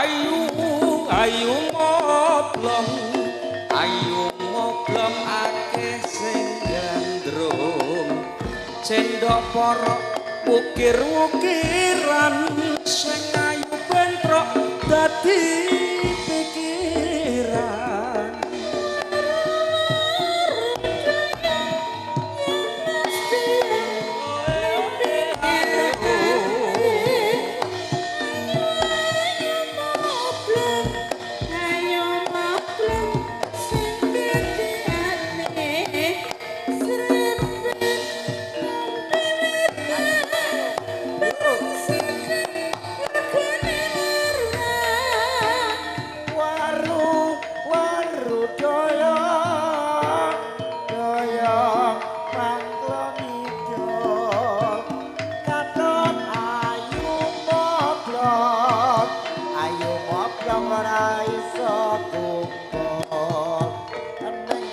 ayu moblong akeh sing gandrung cendhok porok ukir-ukiran sing ayu bentrok dadi pikiran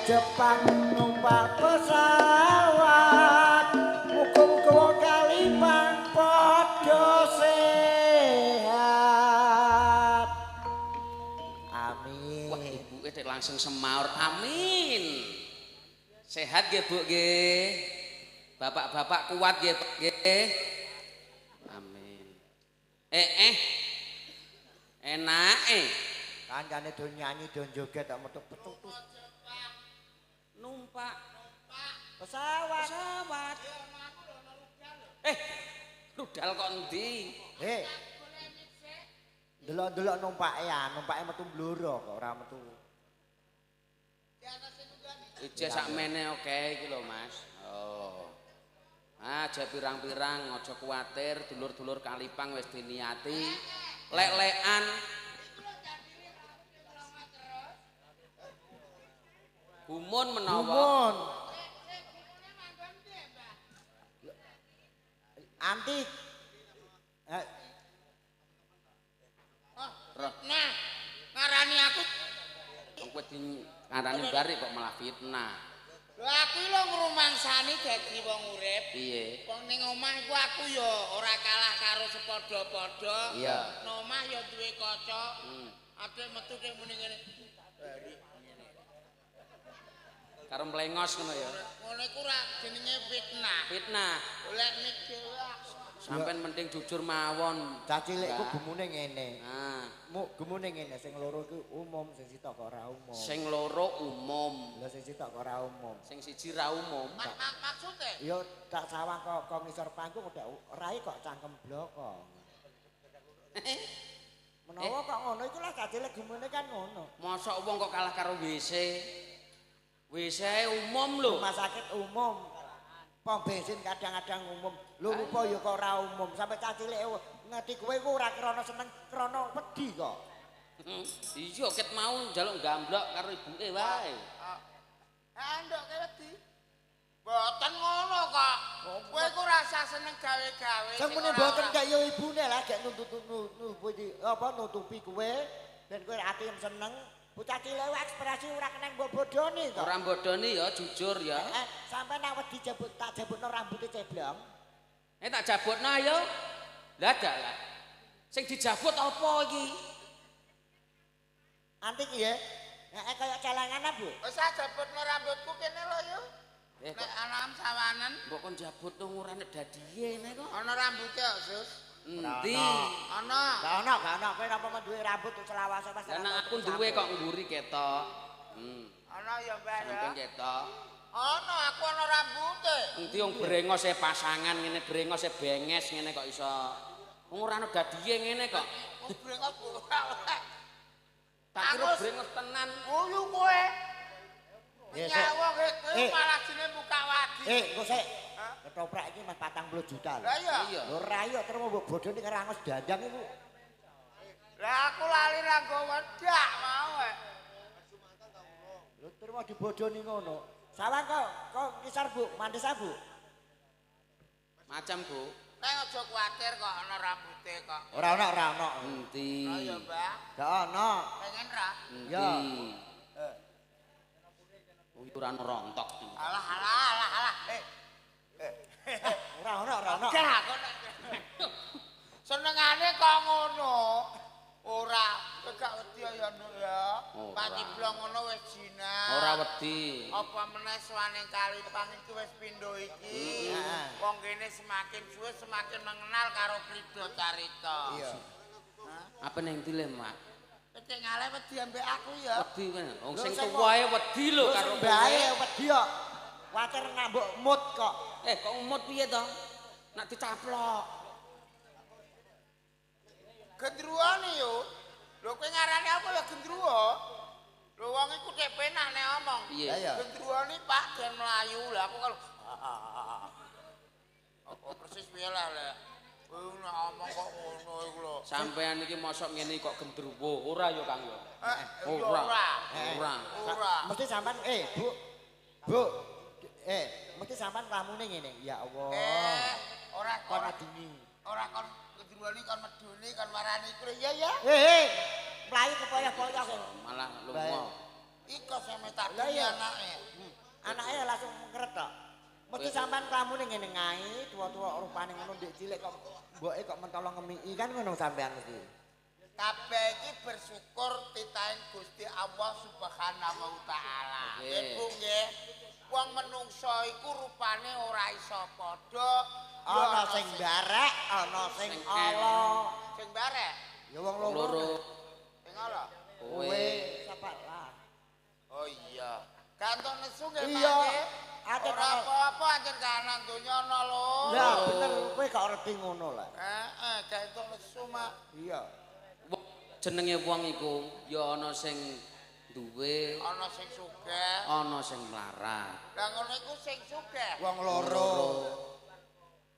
Jepang numpak pesawat hukum kuwo kalipang padha sehat amin. Wah ibuke tek langsung semaur amin. Sehat nggih Bu nggih. Bapak-bapak kuat nggih Pak nggih. Amin. Enake kancane do nyanyi do joget tak metu petutus numpak pesawat. Rudal kok endi? Delok-delok numpake metu bluro kok ora metu. Ije sakmene oke iki lho Mas. Oh. Aja pirang-pirang aja kuwatir, dulur-dulur Kalipang wis diniati. Lek-lekan Gumun menawa. Gumun. Antik. Nah, ngarani aku. Wong kowe ngarani bari kok malah fitnah. Lha aku lho ngrumangsani dadi wong urip. Piye? Wong ning omah iku aku ya ora kalah karo sepadha-padha. Iya. Nang omah ya duwe kaca. Ade metu kek muni ngene. Karo mlengos ngono ya. Ngono iku ora jenenge fitnah. Fitnah. Oleh nek dhewe Sampeyan penting jujur mawon. Cah cilikku gemune ngene. Nah, Gemune ngene sing loro iku umum, sing sitok kok ora umum. sing loro umum, Lah sing sitok kok ora umum. sing siji ra umum. maksude. Yo tak sawang kok ngisor panggung udah rai kok cangkem bloko. Menawa kok ngono iku lah cah cilik gemune kan ngono. Mosok wong kok kalah karo WC. WC umum lho. Rumah sakit umum. Pom bensin kadang-kadang umum. Lho rupa ya kok ora umum. Sampai cah cilik ngerti kowe iku ora krana seneng, krana wedi kok. Iya ket mau njaluk gamblok karo ibuke wae. Ndok wedi. Mboten ngono kok. Kowe iku rasa seneng gawe-gawe. Sing muni mboten kaya yo ibune lah gek nutupi kowe ben kowe ati seneng. Bocah cilik ekspresi ora kena mbok bodoni kok. Ora bodoni ya jujur ya. Sampai nak wedi tak jabutno rambute ceblong. Tak jabutno ayo. Lah dalah. Sing dijabut apa iki? Antik ya. Nek kaya celengan Bu. Wis jabutno rambutku kene lho yo. Nek alam sawanen. Mbok kon jabutno ngurane dadiye nek kok. Ana rambuté kok, Sus. Endi? Ana. Gak ono. Kowe napa duwe rambut selawase pas. Lah nek aku duwe kok mburi ketok. Ana ya, Mbah ya. Sampeyan ketok. Ana aku ana rambute. Endi wong brengose pasangan ngene brengose benges ngene kok iso. Wong ora ana dadiye ngene kok. Brengos ora oleh. Tak kira brengos tenan. Guyu kowe. Ya, Nyawa kowe malah jenenge buka wadi. engko sik. Ketoprak iki Mas 40 juta lho. Lah iya. Lho ra yo terus mbok bodoni karo Angus Dandang iku. Lah aku lali ra nggo wedak mau. Lho terus mau dibodoni ngono. Sawang kok ngisar Bu, mandes Bu. Macam Bu. Nek aja kuwatir kok ana rambute kok. Ora ono. Endi? Oh ya, Mbah. Gak ono. Pengen ra? Ya. Ukuran rontok. Alah. Ora ono. Gak kok. Senengane kok ngono. Ora, kowe gak wedi ya Nuk ya. Ora. Pati blong ngono wis jinak. Ora wedi. Apa meneh suwane Kalipang iki wis pindho iki. Wong kene semakin suwe semakin mengenal karo Prido Carita. Iya. Apa ning dilem, Mak? Cek ngalih wedi ambek aku ya. Wedi kan. Wong sing tuwae wedi lho karo kowe. Bae wedi kok. Water ngambuk mood kok. Kok umut piye to? Nak dicaplok. Gendruane yo. Lho kowe ngarani aku ya gendruwo. Lho wong iku dhek penak nek omong. Piye? Gendruane Pak den mlayu. Lah aku kalau apa persis piye lah lek. Kowe nek omong kok ngono iku lho. Sampean iki mosok ngene kok gendruwo. Ora ya, Kang ya. Ora. Ora. Mesti sampean Bu. Bu. Mesti sampean ramune ngene. Ya Allah. Ora Kon kon adini. ora kon gendruane kon meduni kon marani iku ya ya. Mlayu kepoyah-poyah kok. Malah lunga. Iko sampe tak Lah iya. anake. Anake langsung ngeret tok. Mesti sampean ramune ngene ngae, tua-tua rupane ngono ndek cilik kok mboke kok mentolo ngemiki kan ngono sampean mesti. Kabeh iki bersyukur titahen Gusti Allah Subhanahu wa taala. Nggih Bu nggih. Wong menungso iku rupane ora iso padha. Ana sing barek, ana sing ala. Sing barek, Ya wong loro. Loro. sing ala. Kowe sapa lah. Oh iya. Gantung nesu nggih Pak Iya. nggih. Ate Ora apa-apa anjen kanan donya ana lho. Lah bener kowe gak ngerti ngono lah. Gantung nesu Mak. Iya. Jenenge wong iku ya ana sing duwe, Ana sing sugih. ana sing mlarat. Lah ngono iku sing sugih. Wong loro.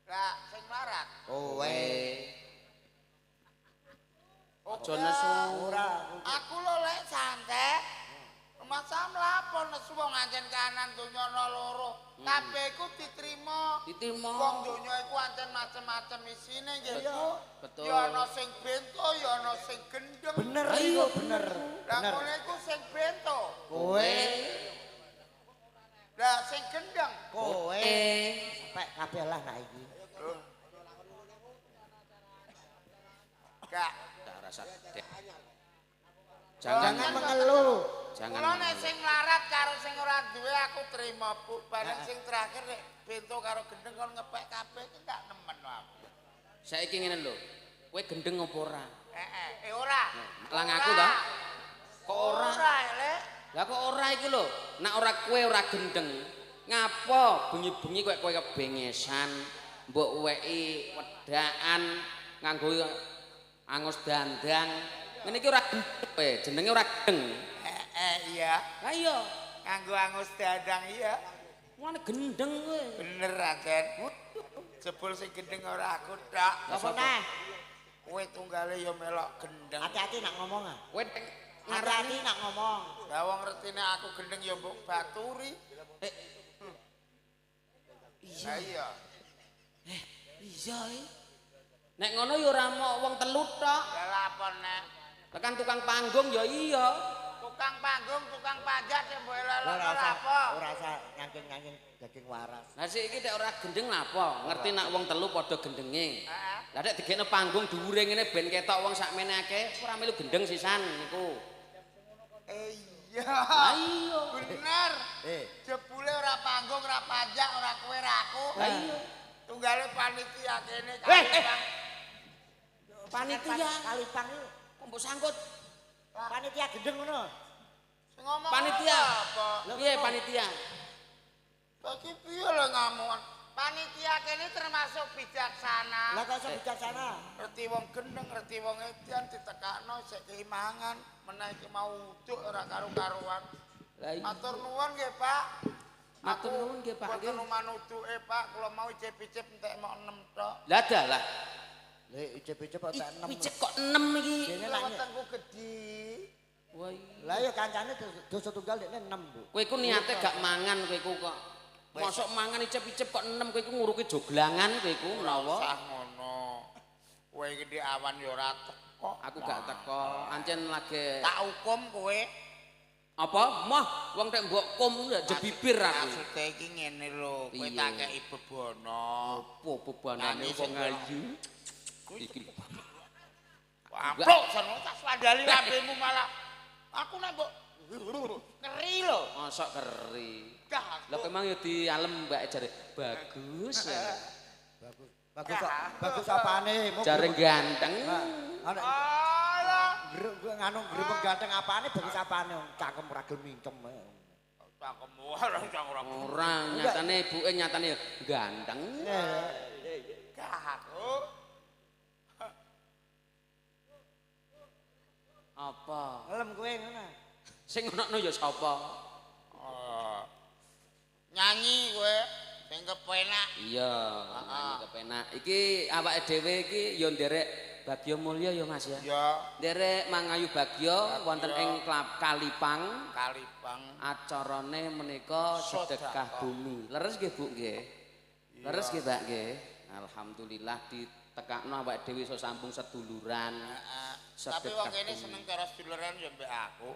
Lah sing mlarat. Kowe. Aja nesu. Ora. Aku lho lek santet. Masa mlapon nesu wong anjen kanan donya ana loro. Kabeh iku diterima. Ditrima. Wong donya iku anjen macem-macem isine nggih Bu. Betul. Ya ana sing bento, ya ana sing gendeng. Bener iku bener. Lah Bener. ngono iku sing bento. Kowe. Lah sing gendeng. Kowe. Sampai kabeh lah nek iki. Gak. Gak rasa gede. Jangan Jangan mengeluh. jangan. Kula nek sing mlarat karo sing ora duwe aku terima Bu. Bareng sing terakhir nek bento karo gendeng kon ngepek kabeh iki gak nemen aku. Saiki ngene lho. Kowe gendeng apa ora? Ora. Lah ngaku ta? Kok ora? Ora, Lek. Lah kok ora iki lho. Nek ora kowe ora gendeng, ngapa bengi-bengi kowe kebengesan, mbok weki wedakan nganggo angus dandang. Ngene iki ora gendeng kowe, jenenge ora gendeng. Iya. Lah iya, Nganggo angus dadang iya. ngene gendeng kowe. Bener Raden. Jebul sing gendeng ora aku tok. Apa neh? Kowe tunggale ya melok gendeng. Hati-hati nak ngomong ah. Kowe Hati-hati nak ngomong. Lah wong ngertine aku gendeng ya mbok baturi. iya. Iya. Iya. Nek ngono ya ora mok wong telu tok. Lah apa nek Tekan tukang panggung ya iya. tukang panggung, tukang pajak sing mbok Ora elok usah, apa? ora usah ngangking-ngangking daging waras. Lah sik iki nek ora gendeng napa? Ngerti nak wong telu padha gendenge. Heeh. Lah nek digekno panggung dhuwure ngene ben ketok wong sakmene akeh ora melu gendeng sisan niku. Iya. Lah iya. Bener. Jebule ora panggung, ora pajak, ora kowe ora aku. Lah iya. Tunggale panitia kene Panitia Kalipang iki kok mbok sangkut. panitia gendeng ngono. Sing ngomong Panitia. apa? Piye panitia? Bagi piye lho ngamuan? Panitia kene termasuk bijaksana. Lah kok iso bijaksana? Ngerti wong gendeng, ngerti wong edian ditekakno sik keimangan, menawa iki mau uduk ora karo-karuan. Lah iya. Matur nuwun nggih, Pak. Matur nuwun nggih, Pak. Boten numan uduke, Pak. Kula mau icip-icip entek mok 6 tok. Lah dalah. Lah icip-icip kok tak 6. Picek kok 6 iki. Dene Lah lak wetengku gedhi. Wah iya. lah ya kancane dosa tunggal dekne 6, Bu. Kowe iku niate gak mangan kowe iku kok. Mosok mangan icip-icip kok 6 kowe iku nguruki joglangan kowe iku menawa. Sah ngono. Kowe iki di awan ya ora teko. Aku gak teko, ancen lagi Tak hukum kowe. apa? Mah wong tek mbok kum ya jebibir aku. Maksude iki ngene lho, kowe Iya. tak kei bebono. Apa bebanane Nyanyi wong sing ayu? Iki. Amplok sono tak swandali lambemu malah. Aku nek mbok ngeri lho. Mosok keri. Dah. Lah memang ya dialem Mbak jare bagus ya. Bagus apane? Jare ganteng. Ana Alah. nganu gremeng ganteng apane bagus apane cangkem ora gelem mincem. Cangkemmu ora ora. Ora nyatane ibuke nyatane ya ganteng. Aku. Apa? Ngelem kowe ngono. Sing ngono ya sapa? Oh. Nyanyi kowe sing kepenak. Iya, nyanyi kepenak. Iki awake dhewe iki ya nderek Bagya Mulya ya Mas ya. Ya, Nderek Mangayu Bagya wonten ing Kalipang. Kalipang. Acarane menika sedekah bumi. Leres nggih Bu nggih? Leres nggih Mbak nggih? Alhamdulillah ditekakno awake dhewe iso sambung seduluran. Tapi wong kene seneng karo seduluran ya mbek aku.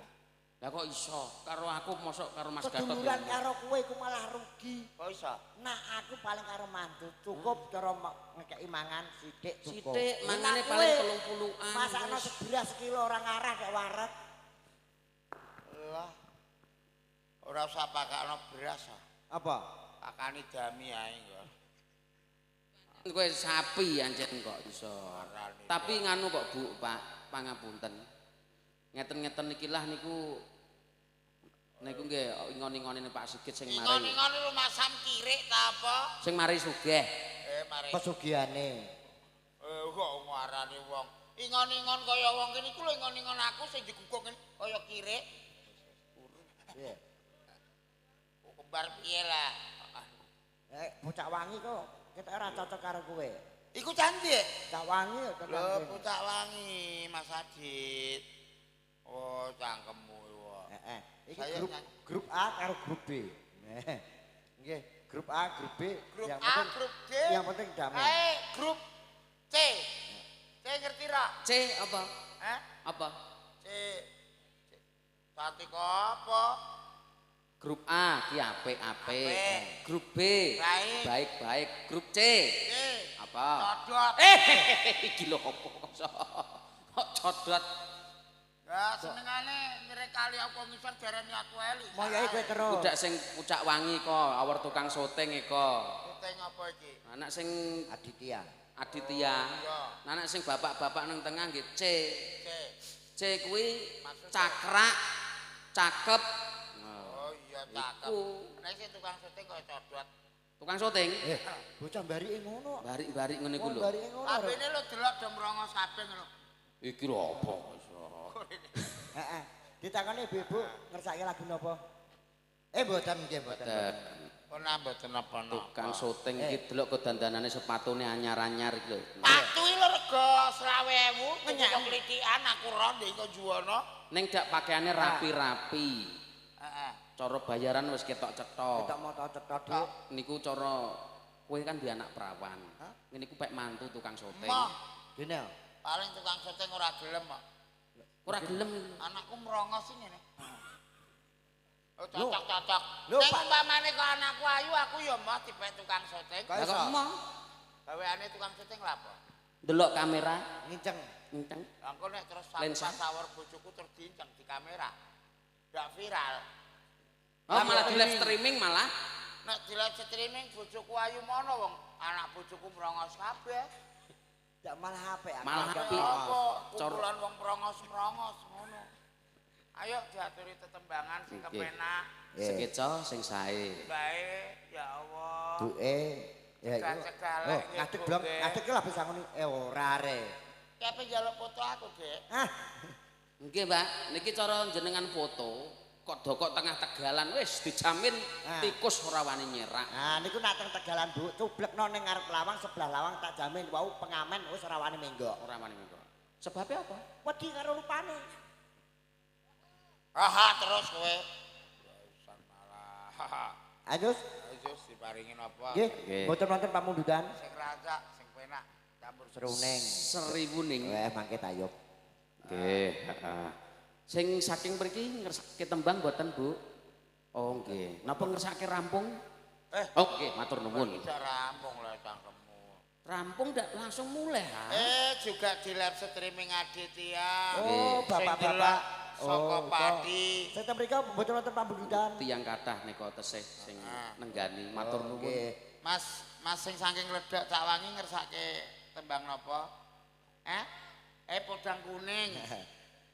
Lah kok iso? Karo aku mosok karo Mas Gatot. Seduluran karo kowe iku malah rugi. Kok iso? Nah aku paling karo mantu cukup cara ngekeki mangan sithik cukup. Sithik mangane paling 30-an. Masakno sebelas sekilo ora ngarah kek waret. Lah. Ora usah pakakno beras. Apa? Pakani dami ae kok. Kowe sapi anjen kok iso. Tapi nganu kok Bu, Pak, pangapunten. Ngeten-ngeten iki lah niku nggih ingon-ingone Pak Sigit sing mari. Ingon-ingon lu masam kirik ta apa? Sing mari sugih. Mari. Pesugiane. Kok ngarani wong. Ingon-ingon kaya wong kene iku lho ingon-ingon aku sing diguguk kaya kirik. Iya. Kembar piye lah. Bocah wangi kok ketok ora cocok karo kowe. Iku cantik. Cak wangi ya Lho, tenan. pucak wangi Mas Adit. Oh, cangkemmu wae. Heeh. Iki Saya grup A karo grup B. Nggih, grup A, grup B. Grup yang A, penting, grup D. Yang penting damai. Grup C. C ngerti ra? C apa? Hah? Apa? C. Cantik apa? Grup A ki apik-apik. Apik. Grup B Baik. baik-baik. Grup C C. apa? Codot. Iki lho apa kok codot. Ya senengane nyerek kali apa ngisor jarane aku elik. Moyoke kowe terus. Budak sing pucak wangi kok, awor tukang syuting kok. Syuting apa iki? Anak sing Aditya. Aditya. Iya. Anak sing bapak-bapak nang tengah nggih C. C. C kuwi Maksudnya? cakrak, cakep. Oh iya cakep. Iku. Nek sing tukang syuting kaya codot. Tukang syuting. Bocah mbarike ngono. Barik-barik ngene iku Wong lho. mbarike ngono. Apene lho delok do mrongo sabeng lho. Iki lho apa iso. Heeh. Ditakoni ibu-ibu ngersake lagu napa? Mboten nggih mboten. Ora mboten napa-napa. Tukang syuting iki delok kok dandanane sepatune anyar-anyar iki lho. Patu iki lho rega 20.000 ngenyak klitikan aku ronde kok juwono. Ning dak pakaiane rapi-rapi. Heeh. Cara bayaran wis ketok cetok. Kita moto cetok dik. Niku cara kowe kan di anak perawan. Ngene iku pek mantu tukang syuting. Mah, Dene. paling tukang syuting ora gelem kok. Ora gelem. Anakku merongos sih ngene. Oh cocok-cocok. Lho, Nek Pak. umpamane kok anakku ayu aku ya mah dipek tukang syuting. Lah kok emoh Gaweane tukang syuting lha apa? delok kamera Nginceng. kenceng. Engko nek terus Lensa. sawar bojoku terus diinceng di kamera. Ndak viral. Oh malah di live streaming malah. Nek di live streaming bojoku ayu mono wong anak bojoku merongos kabeh. Ndak malah apik. Malah apik. Apa Cor- kumpulan wong merongos-merongos ngono. Ayo diaturi tetembangan sing kepenak. Sekeca sing sae. Baik, ya Allah. Duke ya iku. Cegah-cegah Oh, lek ngadeg nggih, blong, Bung, ngadeg lah bisa ngono. Ora re. Kepe njaluk foto aku, Dek. Ah, Nggih, Mbak. Niki cara jenengan foto kok dokok tengah Tegalan wis dijamin tikus ora wani nyerak. nah niku nak teng Tegalan Bu, cublekno ning ngarep lawang sebelah lawang tak jamin wau pengamen wis ora wani menggok. Ora wani mengko. Sebabnya apa? Wedi karo rupane. Aha, terus kowe. Ya usan malah. Anjus, Terus diparingin apa? nggih, Nggih. mboten wonten pamundutan. Sing rancak, sing penak, campur Seru ning. 1000 ning. Mangke tayub. Nggih, heeh. Sing saking mriki ngersake tembang mboten, Bu? Oh, nggih. Napa ngersake rampung? Oh, nggih, matur nuwun. Bisa rampung lah cangkemmu. Rampung ndak langsung mulai ha. Juga di live streaming Aditya. Oh, bapak-bapak. Saka Pati. Saya mriko mboten wonten pambudutan. Tiyang kathah nika tesih sing nenggani matur nuwun. Mas sing saking ledok cak wangi ngersake tembang napa? Podang kuning.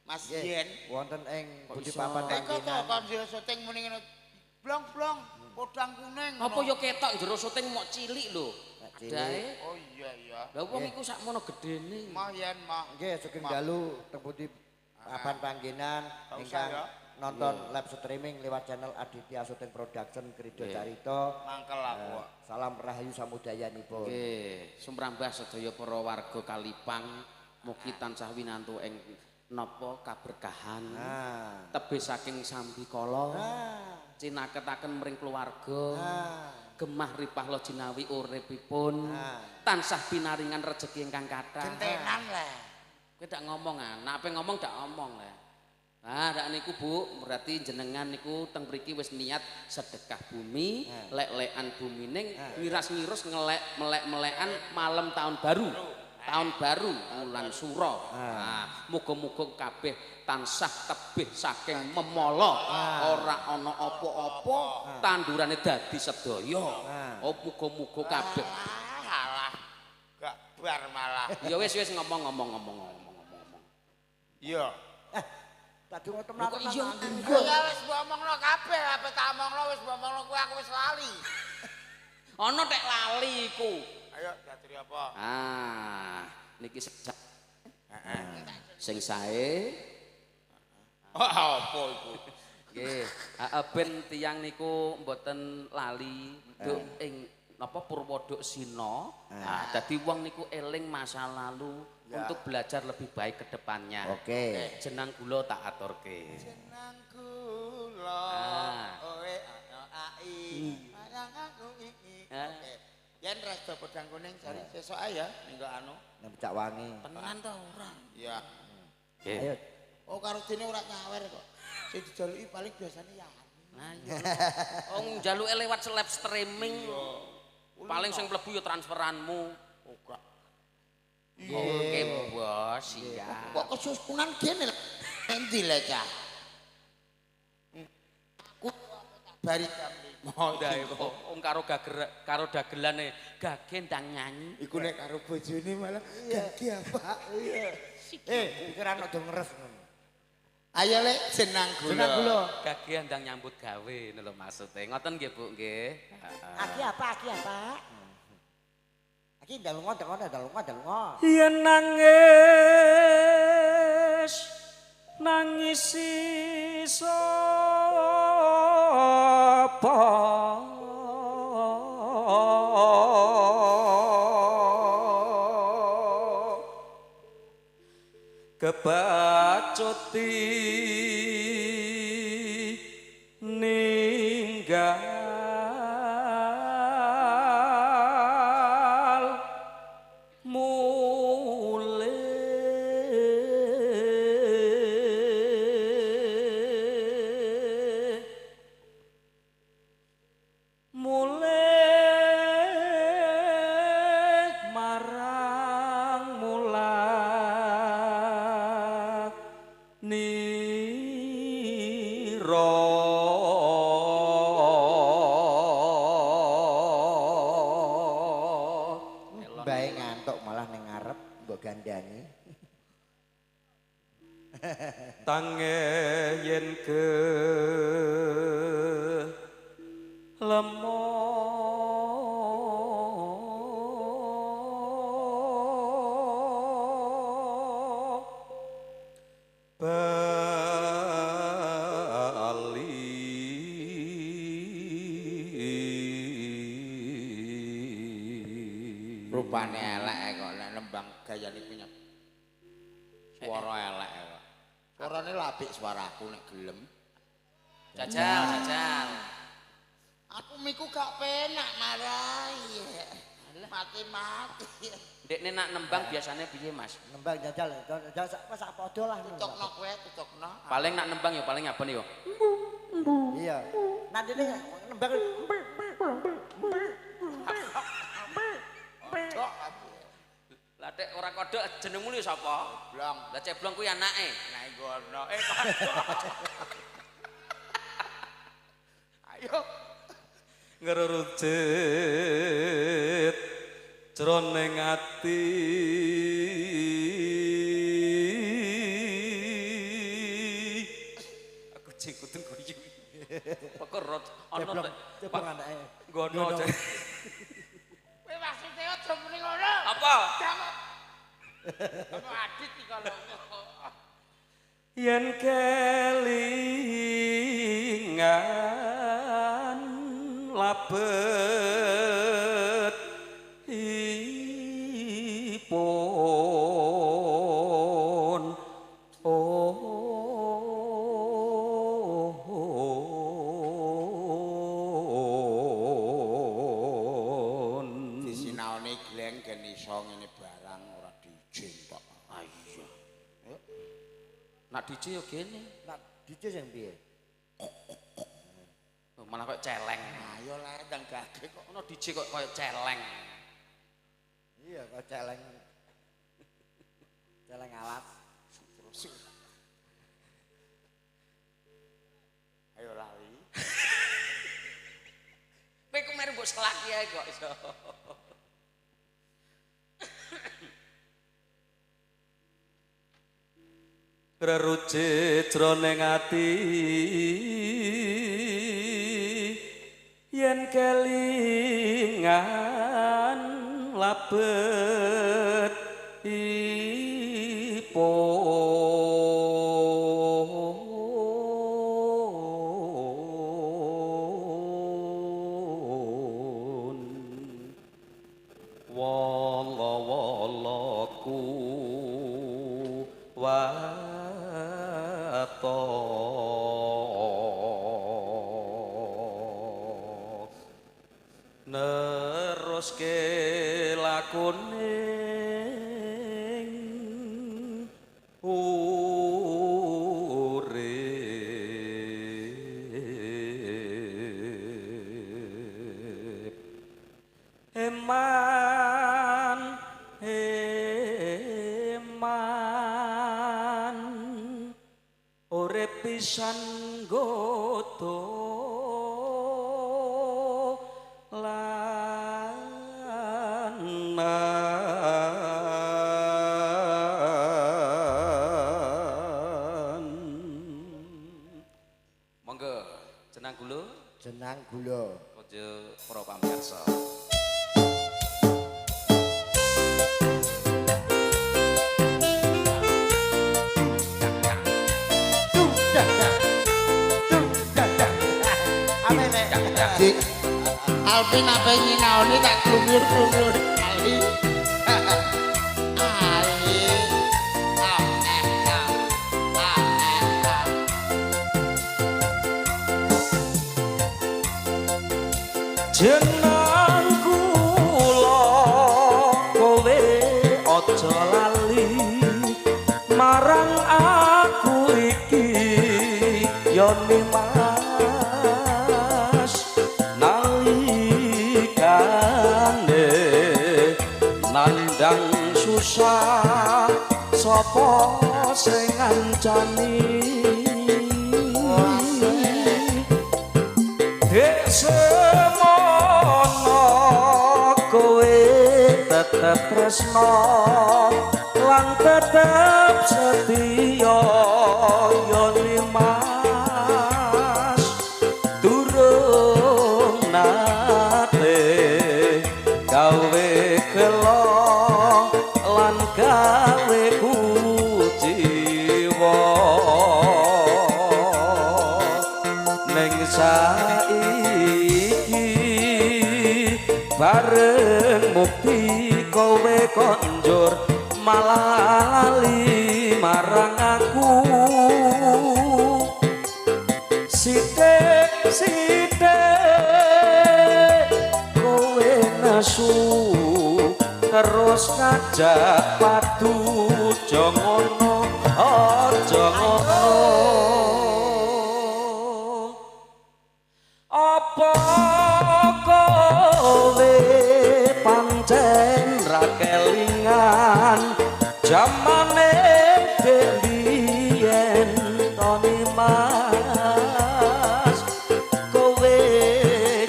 Mas Yen. Wonten ing Budi iso? Papan Kok Panggenan. kon yo syuting muni ngene. Blong-blong podang kuning. Apa ya ketok jero syuting mok cilik lho. Dae. Oh iya. Lah wong iku sakmono gedene. Mah yen mah. Nggih, sugeng dalu teng Budi Papan Panggenan ingkang nonton live streaming lewat channel Aditya Syuting Production Krido Carita. Mangkel aku. Salam rahayu samudayanipun. Nggih, sumrambah sedaya para warga Kalipang mugi tansah winantu ing napa kaberkahan. Tebih saking sambikala. Cinaketaken mring keluarga. Gemah ripah lo jinawi uripipun. Tansah pinaringan rejeki ingkang kathah. Gentenan lah. Kowe dak ngomong nek ape ngomong dak omong lah. Nah, dak niku Bu, berarti jenengan niku teng mriki wis niat sedekah bumi, lek-lekan bumining, ngiras-ngirus melek-melekan malam tahun baru. Tahun baru wulan Sura. Nah, muga-muga kabeh tansah tebih saking memala, ora ana apa-apa, tandurane dadi sedaya. Oh, muga-muga kabeh. Alah. Gak bar malah. Ya wis ngomong. Iya. Tak dungo tenan. Iya. Ya wis ngomongno kabeh, apa tak omongno wis ngomongno kowe aku wis lali. Ana tek lali iku. Ayo jatri apa? Niki sing sae. Apa iku? Nggih, ben tiyang niku mboten lali nduk ing napa Purwodok Sina. Dadi wong niku eling masa lalu untuk belajar lebih baik ke depannya. Oke. Jenang kula tak aturke. Jenang kula. Oe ai. Mayang aku iki. Oke. Yen resto podang kuning jare sesuk ae ya minggu anu. Nang Cak Wangi. Tenan ta ora? Iya. Ayo. Oh karo dene ora nyawer kok. Sing dijaluki paling biasane ya. Nah iya. Wong njaluke lewat live streaming. Paling sing mlebu ya transferanmu. Ora. Oke, Bos, iya. Kok kesusunan kene endi le cah? Aku bari jam Mondhae kok wong karo dagelane gage ndang nyanyi. iku nek karo bojone malah gagi apa? Iya. Pikiran ojo ngeres ngono. Ayo lek jenang kula. Jenang kula. Gage ndang nyambut gawe lho maksude. Ngoten nggih, Bu, nggih. Aki apa? Aki dalunga. Yen nangis sapa kebacuti ninggal mule marang mulak nira Bae ngantuk malah ning ngarep mbok gandani. tange yen ke lemah bali Rupane elek kok nek nembang gayane punya. Suara elek kok. Suarane lapik suaraku nek gelem. Jajal. Aku miku gak penak marai. Mati-mati. Ndekne nak nembang biasanya piye, Mas? Nembang jajal sak padha lah. Tutokno kowe, tutokno. Paling nak nembang ya paling apa nih yo? Iya. Nanti nih nembang Tok aku. kodhok jenengmu lho sapa? Blong. Lah ceblong kuwi anake. Nah iku ono. Kodhok. Ayo. Ngerurujet jroning ati aku jeng kudu guyu pekerot ana Ceblong anake. ngono Kowe maksudnya aja muni ngono. apa Apa adit iki kalau yen kelingan labet ipun disinaoni gleng gen iso ngene barang ora dijin tok. Ah iya. Nak DJ yo gene. Nak DJ sing piye? Malah kok celeng. Ayo lah ndang gage kok. Ono DJ kok koyo celeng. Iya kok celeng. Celeng alas. Ayo lali. Kowe ku meru mbok selaki ae kok iso. Rerujet jroning ati yen kelingan labet ipun wala-walaku wato neruske lakuning urip eman urip pisan godo lanan Monggo jenang gula Jenang gula. aja para pamirsa. Apa nek? Dik. Alvin apa nyinaoni tak klumir-klumir kali. Ali. jeneng kula kowe aja lali marang aku iki ya Mas nalikane nandang susah sapa sing ngancani semono kowe tetep tresno lan tetep setia ya Mas durung nate gawe gelo lan gawe kuciwa ning saiki bareng mukti kowe konjur malah lali marang aku sithik kowe nesu terus ngajak padu aja ngono aja ngono apa kowe pancen ra kelingan Mas kowe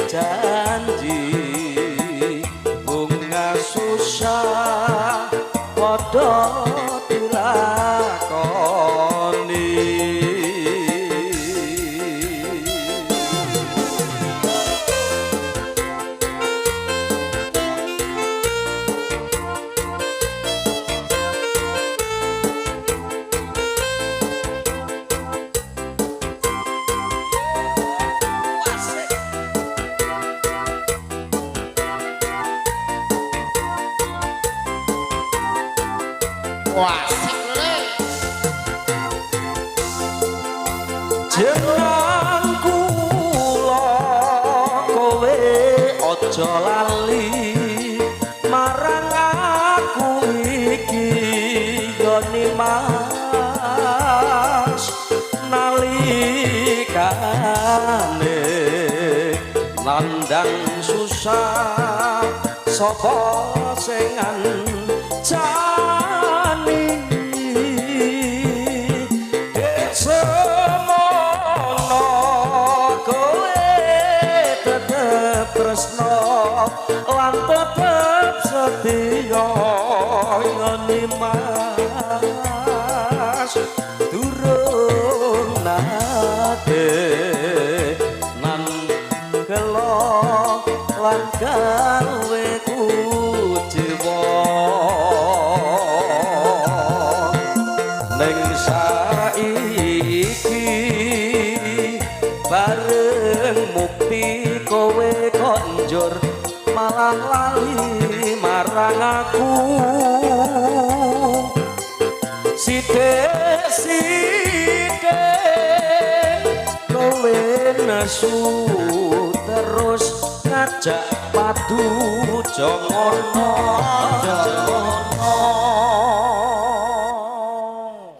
janji bunga susah padha dilakoni Wah, sikle. jeneng kula kowe aja lali marang aku iki yoni Mas nalikane landang susah sapa sing ngancani semono kowe tetep tresno lan tetep setia ngene Mas durung nate nan kelo lan gawe kuciwa ning saiki bareng mukti kowe konjur malah lali marang aku sithik-sithik kowe nesu terus ngajak padu jongono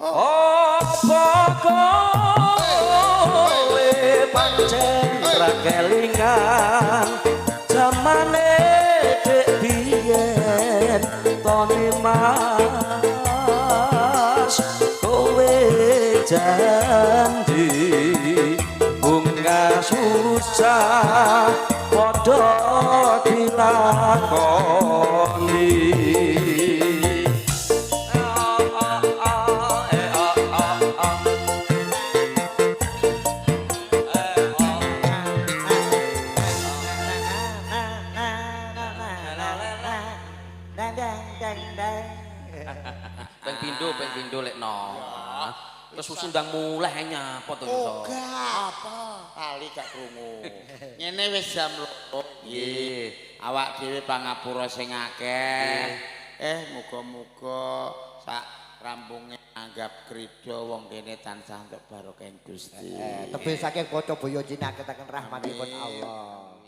apa kowe pancen ra kelingan zamane dek biyen tone Mas kowe janji bunga susah padha dilakoni peng pindho lek no. Terus sundang mulai nyapa to iso. Apa? Kali gak krungu. Ngene wis jam loro. Nggih. Awak dhewe pangapura sing akeh. Muga-muga sak rampunge anggap krida wong kene tansah entuk barokah Gusti. Tebih saking kaca boyo jinaketaken rahmatipun Allah.